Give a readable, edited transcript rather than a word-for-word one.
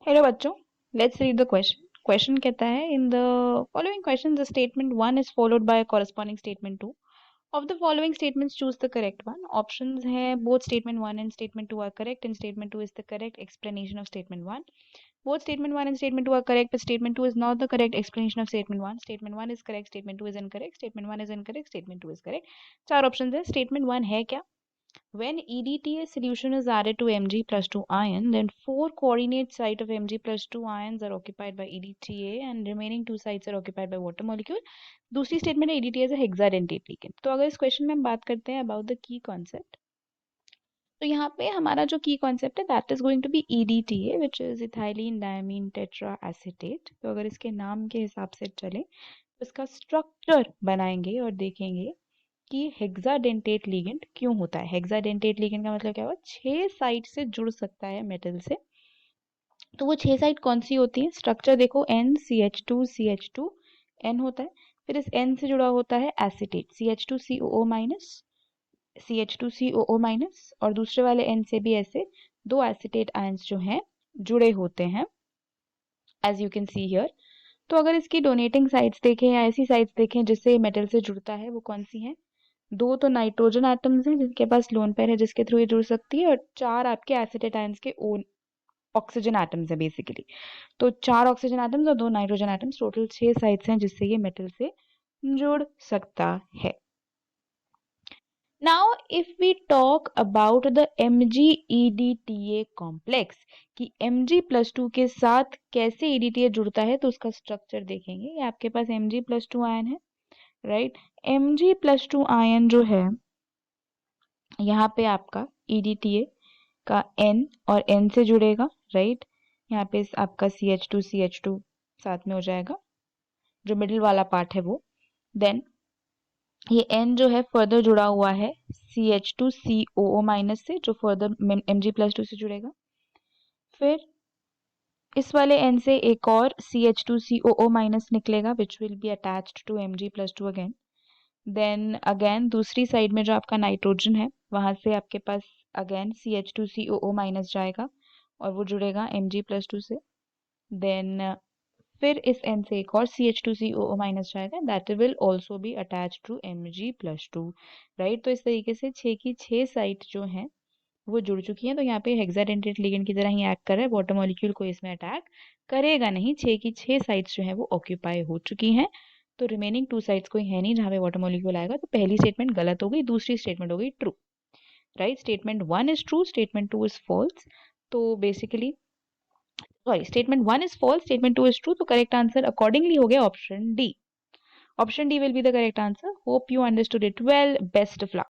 Hello बच्चों, let's read the question. Question कहता है in the following question the statement 1 is followed by corresponding statement 2 of the following statements choose the correct one. Options है both statement 1 and statement 2 are correct and statement 2 is the correct explanation of statement 1। Both statement 1 and statement 2 are correct, but statement 2 is not the correct explanation of statement 1. Statement 1 is correct, statement 2 is incorrect, statement 1 is incorrect, statement 2 is correct. चार options है। Statement 1 है क्या? When EDTA solution is added to Mg plus 2 ion, then 4 coordinate site of Mg plus 2 ions are occupied by EDTA and remaining 2 sites are occupied by water molecule. दूसरी statement है EDTA is a hexadentate ligand. तो अगर इस question में हम बात करते हैं अबाउट द की कॉन्सेप्ट, तो यहाँ पे हमारा जो की कॉन्सेप्ट है that is going to be EDTA which is ethylene diamine tetra acetate. तो अगर इसके नाम के हिसाब से चले तो इसका स्ट्रक्चर बनाएंगे और देखेंगे कि हेक्साडेंटेट लिगेंड क्यों होता है। हेक्साडेंटेट लिगेंड का मतलब क्या हुआ? 6 साइड से जुड़ सकता है मेटल से। तो वो 6 साइड कौन सी होती है? स्ट्रक्चर देखो, NCH2CH2 N होता है, फिर इस N से जुड़ा होता है acetate CH2COO minus CH2COO minus, और दूसरे वाले N से भी ऐसे 2 एसीटेट आयंस जो हैं जुड़े होते हैं as you can see here. तो अगर इसकी डोनेटिंग साइड्स देखें या ऐसी साइड्स देखें जिससे मेटल से जुड़ता है, वो कौन सी हैं? 2 तो नाइट्रोजन एटम्स हैं जिनके पास लोन पेयर है जिसके थ्रू ये जुड़ सकती है, और 4 आपके एसिटेट आयंस के ओन ऑक्सीजन एटम्स है बेसिकली। तो 4 ऑक्सीजन एटम्स और 2 नाइट्रोजन एटम्स, टोटल 6 साइड्स हैं जिससे ये मेटल से जुड़ सकता है। Now if we talk about the MgEDTA complex कि Mg+2 के साथ कैसे EDTA जुड़ता है, तो उसका स्ट्रक्चर देखेंगे। ये आपके पास Mg+2 आयन है, राइट। Mg+2 आयन जो है यहाँ पे आपका EDTA का N और N से जुड़ेगा, राइट। यहाँ पे आपका CH2CH2 साथ में हो जाएगा, जो मिडिल वाला पार्ट है वो। देन ये N जो है फर्दर जुड़ा हुआ है CH2COO माइनस से, जो फर्दर Mg+2 से जुड़ेगा। फिर इस वाले N से एक और CH2COO माइनस निकलेगा which will be attached to Mg+2 again. Then again दूसरी साइड में जो आपका नाइट्रोजन है वहां से आपके पास अगेन CH2COO माइनस जाएगा और वो जुड़ेगा Mg+2 से। देन फिर इस N से एक और CH2COO माइनस जाएगा, that will also be attach to Mg+2, right. तो इस तरीके से 6 की 6 साइट जो हैं वो जुड़ चुकी हैं। तो यहाँ पे हेक्साडेंटेट लिगेंड की तरह ही एक्ट कर रहा है, वाटर मॉलिक्यूल को इसमें अटैक करेगा नहीं। 6 की 6 साइट्स जो है वो ऑक्यूपाई हो चुकी हैं। तो रिमेनिंग 2 साइड्स कोई है नहीं जहाँ पे वाटर मॉलिक्यूल आएगा। तो पहली स्टेटमेंट गलत हो गई, दूसरी स्टेटमेंट हो गई true, right. Statement 1 is true, statement 2 is false. तो basically sorry, statement 1 is false, statement 2 is true. तो करेक्ट आंसर अकॉर्डिंगली हो गया option D. Option D will be the correct answer. Hope you understood it well. Best of luck.